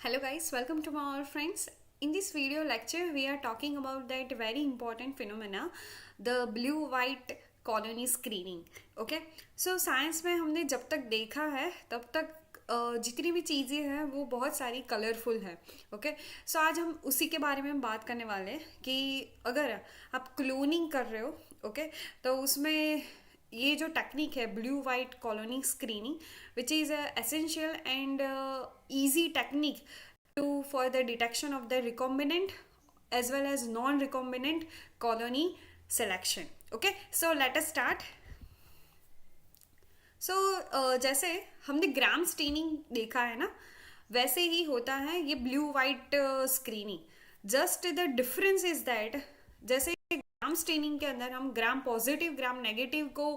Hello guys, welcome to our friends. In this video lecture, we are talking about that very important phenomena, the blue-white colony screening. Okay, so science में हमने जब तक देखा है तब तक जितनी भी चीज़ें हैं वो बहुत सारी कलरफुल है. ओके, सो आज हम उसी के बारे में बात करने वाले हैं कि अगर आप क्लोनिंग कर रहे हो, ओके, तो उसमें ये जो टेक्निक है blue white colony screening which is essential and easy technique to for the detection of the recombinant as well as non-recombinant colony selection. Okay, so let us start. So जैसे हमने gram staining देखा है ना, वैसे ही होता है ये blue white screening. Just the difference is that जैसे ग्राम स्टेनिंग के अंदर हम ग्राम पॉजिटिव ग्राम नेगेटिव को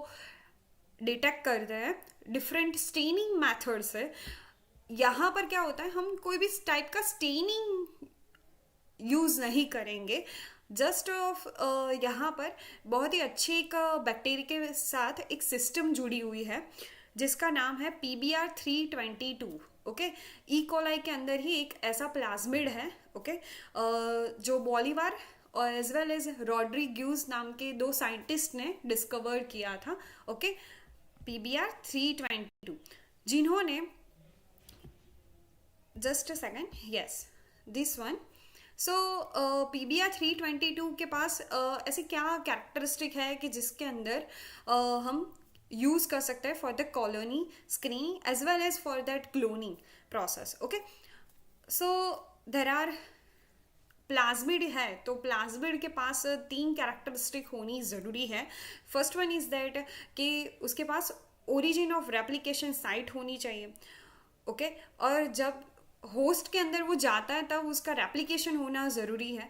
डिटेक्ट करते हैं डिफरेंट स्टेनिंग मैथड से. यहाँ पर क्या होता है, हम कोई भी टाइप का स्टेनिंग यूज़ नहीं करेंगे. जस्ट यहाँ पर बहुत ही अच्छे एक बैक्टीरिया के साथ एक सिस्टम जुड़ी हुई है जिसका नाम है PBR322. ओके, ई कोलाई के अंदर ही एक ऐसा प्लाज्मिड है. ओके, जो बॉलीवार और एज वेल एज रॉड्रिग्यूज नाम के दो साइंटिस्ट ने डिस्कवर किया था. ओके, PBR322 जिन्होंने just a second, yes, this one. So PBR322 के पास ऐसी क्या कैरेक्टरिस्टिक है कि जिसके अंदर हम यूज़ कर सकते हैं for the colony screening as well as for that cloning process. Okay, so there are plasmid है तो प्लाज्मिड के पास तीन कैरेक्टरिस्टिक होनी ज़रूरी है. फर्स्ट वन इज़ दैट कि उसके पास ओरिजिन ऑफ रेप्लिकेशन साइट होनी चाहिए. ओके, और जब होस्ट के अंदर वो जाता है तब उसका रेप्लिकेशन होना ज़रूरी है.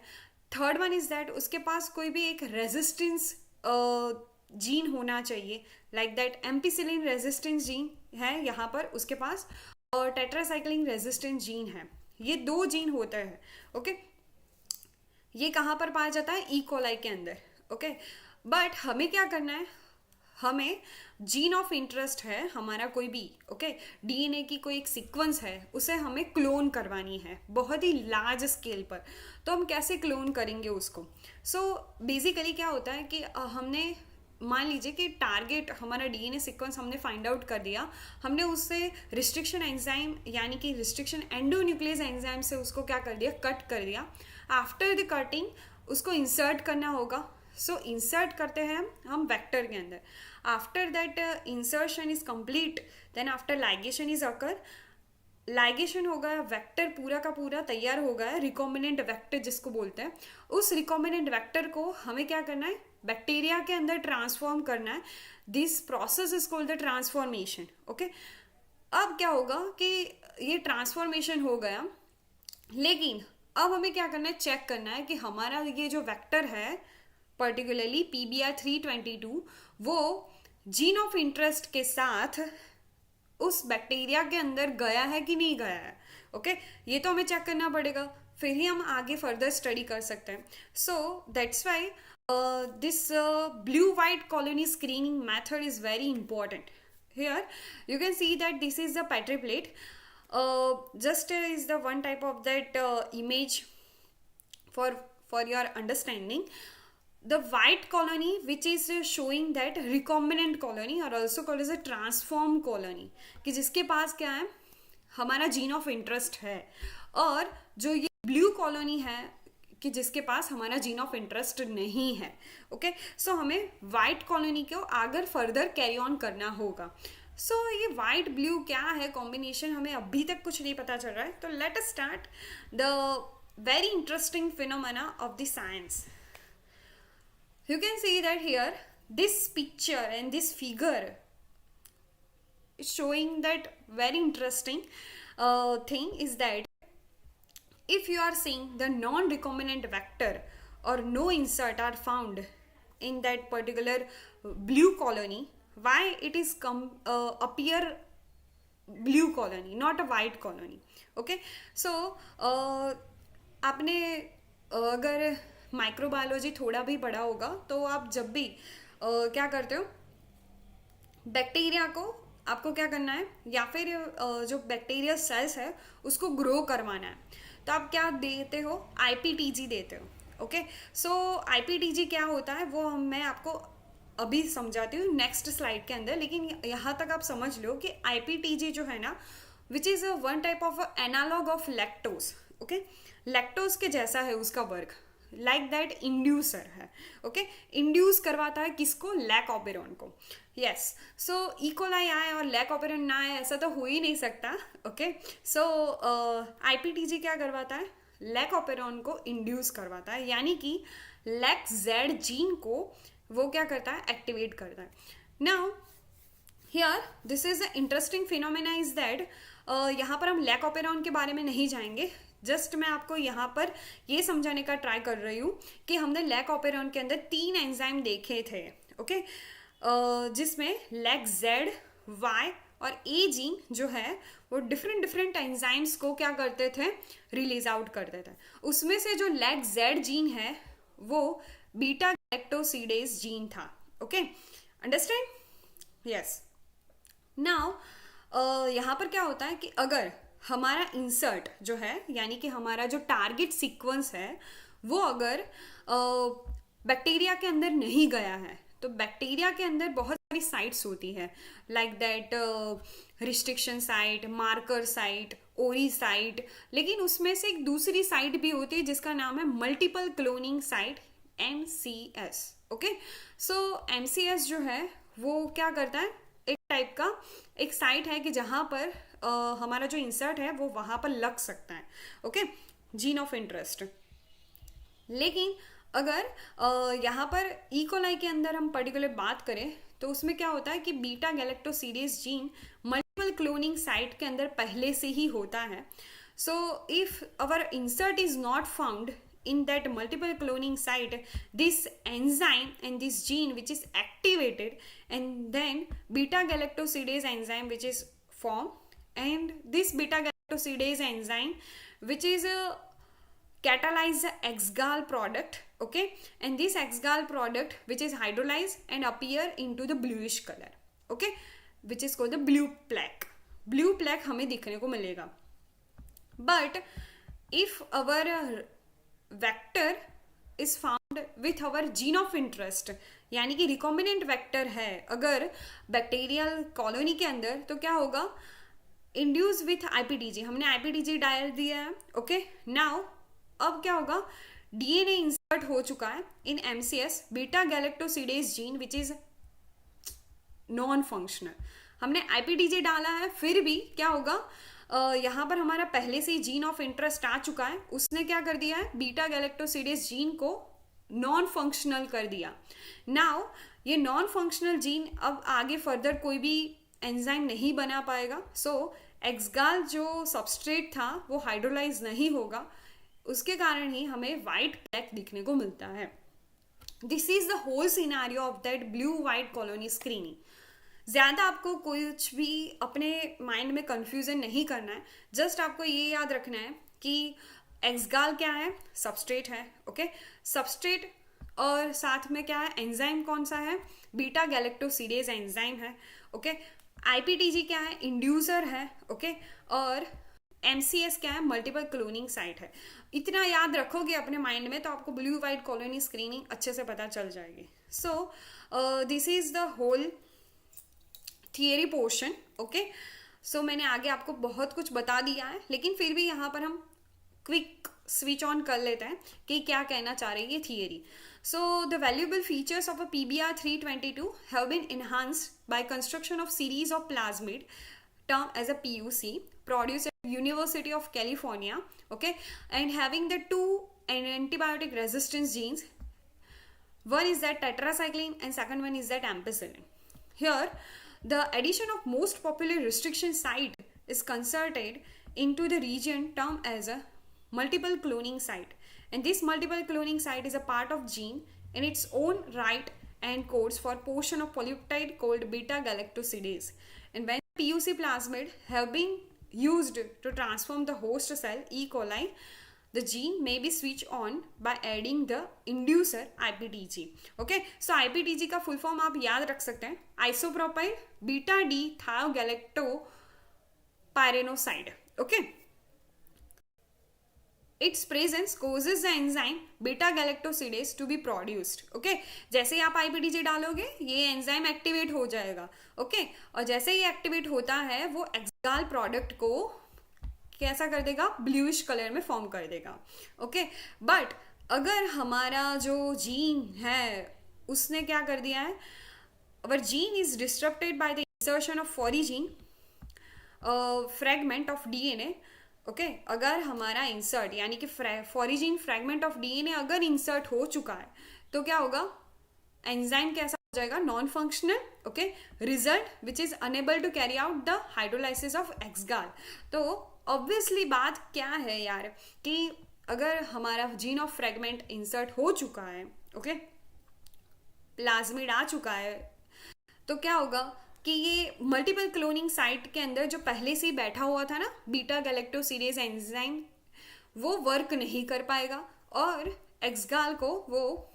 थर्ड वन इज़ दैट उसके पास कोई भी एक रेजिस्टेंस जीन होना चाहिए, like that ampicillin resistance gene है यहाँ पर उसके पास, और टेट्रासाइक्लिन रेजिस्टेंस जीन है. ये दो जीन होते हैं. ओके, ये कहाँ पर पाया जाता है, ई कोलाई के अंदर. ओके, बट हमें क्या करना है, हमें जीन ऑफ इंटरेस्ट है हमारा कोई भी. ओके, डीएनए की कोई एक सीक्वेंस है उसे हमें क्लोन करवानी है बहुत ही लार्ज स्केल पर. तो हम कैसे क्लोन करेंगे उसको. सो बेसिकली क्या होता है कि हमने मान लीजिए कि टारगेट हमारा डीएनए सीक्वेंस हमने फाइंड आउट कर दिया, हमने उससे रिस्ट्रिक्शन एंजाइम यानी कि रिस्ट्रिक्शन एंडोन्यूक्लियस एंजाइम से उसको क्या कर दिया, कट कर दिया. आफ्टर द कटिंग उसको इंसर्ट करना होगा. सो इंसर्ट करते हैं हम वेक्टर के अंदर. After that insertion is complete, then after ligation is occur. Ligation हो गया, वेक्टर पूरा का पूरा तैयार हो गया, रिकॉम्बिनेंट वेक्टर जिसको बोलते हैं. उस रिकॉम्बिनेंट वेक्टर को हमें क्या करना है, बैक्टीरिया के अंदर ट्रांसफॉर्म करना है. This process is called the transformation. Okay, अब क्या होगा कि ये ट्रांसफॉर्मेशन हो गया, लेकिन अब हमें क्या करना है, चेक करना है कि हमारा ये जो वेक्टर है पर्टिकुलरली PBR322 वो जीन ऑफ इंटरेस्ट के साथ उस बैक्टीरिया के अंदर गया है कि नहीं गया है. ओके, ये तो हमें चेक करना पड़ेगा, फिर ही हम आगे फर्दर स्टडी कर सकते हैं. So that's why this blue white colony screening method is very important. Here you can see that this is the Petri plate. Just is the one type of that image for your understanding. The white colony which is showing that recombinant colony or also called as a transform colony, कि जिसके पास क्या है, हमारा gene of interest है. और जो ये blue colony है कि जिसके पास हमारा जीन ऑफ इंटरेस्ट नहीं है. ओके, सो हमें वाइट कॉलोनी को आगे फर्दर कैरी ऑन करना होगा. सो ये वाइट ब्लू क्या है कॉम्बिनेशन, हमें अभी तक कुछ नहीं पता चल रहा है. तो let us start the very interesting phenomena of the science. You can see that here this picture and this figure is showing that very interesting thing is that if you are seeing the non-recombinant vector or no insert are found in that particular blue colony, why it is appear blue colony not a white colony. Okay, so आपने अगर microbiology थोड़ा भी पढ़ा होगा तो आप जब भी क्या करते हो, बैक्टीरिया को आपको क्या करना है, या फिर जो बैक्टीरियल सेल्स है उसको ग्रो करवाना है, तो आप क्या देते हो, आईपीटीजी देते हो। ओके, सो आईपीटीजी क्या होता है वो मैं आपको अभी समझाती हूँ नेक्स्ट स्लाइड के अंदर, लेकिन यहाँ तक आप समझ लो कि आईपीटीजी जो है ना, which is one type of analogue of lactose. Okay, lactose के जैसा है उसका वर्क, लाइक दैट इंड्यूसर है। ओके, इंड्यूस करवाता है किसको, लैक ऑपेरॉन को। यस, सो इकोलाई आए और लैक ऑपेरॉन ना आए ऐसा तो हो ही नहीं सकता। ओके, सो आईपीटीजी क्या करवाता है, लैक ऑपेरॉन को इंड्यूस करवाता है, यानी कि लैक जेड जीन को वो क्या करता है, एक्टिवेट करता है। Now here this is the interesting phenomena is that, यहाँ पर हम लैक ऑपेरॉन के बारे में नहीं जाएंगे, जस्ट मैं आपको यहाँ पर ये समझाने का ट्राई कर रही हूँ कि हमने लैक ऑपेरॉन के अंदर 3 एंजाइम देखे थे। ओके, जिसमें लैक जेड, वाई और ए जीन जो है वो डिफरेंट डिफरेंट एंजाइम्स को क्या करते थे, रिलीज आउट करते थे। उसमें से जो लैक जेड जीन है वो बीटा गैलेक्टोसिडेज जीन था। Okay, understand? यस। नाउ यहाँ पर क्या होता है कि अगर हमारा इंसर्ट जो है, यानी कि हमारा जो टारगेट सीक्वेंस है वो अगर बैक्टीरिया के अंदर नहीं गया है, तो बैक्टीरिया के अंदर बहुत सारी साइट्स होती है, like that restriction site, marker site, ओरी साइट, लेकिन उसमें से एक दूसरी साइट भी होती है जिसका नाम है multiple cloning site, MCS। Okay, so MCS जो है वो क्या करता है, एक टाइप का एक साइट है कि जहाँ पर हमारा जो इंसर्ट है वो वहाँ पर लग सकता है। Okay, gene of interest. लेकिन अगर यहाँ पर इकोलाई के अंदर हम पर्टिकुलर बात करें तो उसमें क्या होता है कि beta galactosidase gene multiple cloning site के अंदर पहले से ही होता है। So if our insert is not found in that multiple cloning site, this enzyme and this gene which is activated, and then beta galactosidase enzyme which is formed, and this beta galactosidase enzyme which is catalyze the XGAL product. Okay, and this XGAL product which is hydrolyzed and appear into the bluish color. Okay, which is called the blue plaque. Blue plaque हमें दिखने को मिलेगा, but if our vector is found with our gene of interest, यानी कि recombinant vector है अगर bacterial colony के अंदर, तो क्या होगा, इंड्यूस विथ आईपीटीजी, हमने आईपीटीजी डाल दिया है। ओके, नाउ अब क्या होगा, डीएनए इंसर्ट हो चुका है इन MCS beta galactosidase gene which is non functional. हमने आईपीटीजी डाला है, फिर भी क्या होगा, यहाँ पर हमारा पहले से ही जीन ऑफ इंटरेस्ट आ चुका है, उसने क्या कर दिया है, बीटा गैलेक्टोसिडेज जीन को नॉन फंक्शनल कर दिया। नाउ ये नॉन फंक्शनल जीन अब आगे फर्दर कोई भी एंजाइम नहीं बना पाएगा, सो एक्सगाल जो सबस्ट्रेट था वो हाइड्रोलाइज नहीं होगा, उसके कारण ही हमें वाइट प्लेक दिखने को मिलता है। This is the whole scenario of that blue white colony screening. ज़्यादा आपको कुछ भी अपने माइंड में कंफ्यूजन नहीं करना है, जस्ट आपको ये याद रखना है कि एक्सगाल क्या है, सबस्ट्रेट है। ओके, सबस्ट्रेट और साथ में क्या है, एंजाइम कौन सा है, बीटा गैलेक्टोसिडेज एंजाइम है। ओके, आईपीटीजी क्या है, इंड्यूसर है। ओके, और MCS क्या है, मल्टीपल क्लोनिंग साइट है। इतना याद रखोगे अपने माइंड में तो आपको ब्लू वाइट कॉलोनी स्क्रीनिंग अच्छे से पता चल जाएगी। So this is the whole theory portion. Okay, so मैंने आगे आपको बहुत कुछ बता दिया है, लेकिन फिर भी यहाँ पर हम क्विक स्विच ऑन कर लेते हैं कि क्या कहना चाह रही है theory. So the valuable features of a PBr 322 have been enhanced by construction of series of plasmid term as a PUC produced at University of California, okay, and having the 2 antibiotic resistance genes. One is that tetracycline and second one is that ampicillin. Here the addition of most popular restriction site is concerted into the region termed as a multiple cloning site, and this multiple cloning site is a part of gene in its own right and codes for portion of polypeptide called beta galactosidase. And when PUC plasmid have been used to transform the host cell E. coli, the gene may be switched on by adding the inducer IPTG. Okay, so IPTG का full form आप याद रख सकते हैं, isopropyl beta D thiogalactopyranoside. Okay, its presence causes the enzyme beta galactosidase to be produced. Okay, जैसे ही आप IPTG डालोगे ये एंजाइम एक्टिवेट हो जाएगा. Okay, और जैसे ही एक्टिवेट होता है वो एक्सगाल प्रोडक्ट को कैसा कर देगा, ब्लूइश कलर में फॉर्म कर देगा. ओके, बट अगर हमारा जो जीन है उसने क्या कर दिया है, our gene is disrupted by the insertion of foreign gene fragment of DNA. Okay, अगर हमारा इंसर्ट यानी कि फॉरिजीन फ्रेगमेंट ऑफ DNA अगर इंसर्ट हो चुका है तो क्या होगा, एंजाइम कैसा हो जाएगा, non functional. Okay, result which is unable to carry out the hydrolysis of X gal. तो ऑब्वियसली बात क्या है यार कि अगर हमारा जीन ऑफ फ्रेगमेंट इंसर्ट हो चुका है, ओके, प्लाज्मिड आ चुका है, तो क्या होगा कि ये मल्टीपल क्लोनिंग साइट के अंदर जो पहले से ही बैठा हुआ था ना बीटा गैलेक्टोसिडेज एंजाइम, वो वर्क नहीं कर पाएगा और एक्सगाल को वो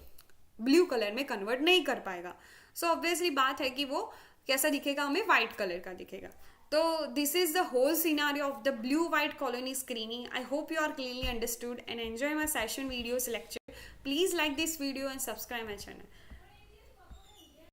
ब्लू कलर में कन्वर्ट नहीं कर पाएगा. सो ऑब्वियसली बात है कि वो कैसा दिखेगा, हमें वाइट कलर का दिखेगा. So this is the whole scenario of the blue white colony screening. I hope you are clearly understood and enjoy my session videos lecture. Please like this video and subscribe my channel.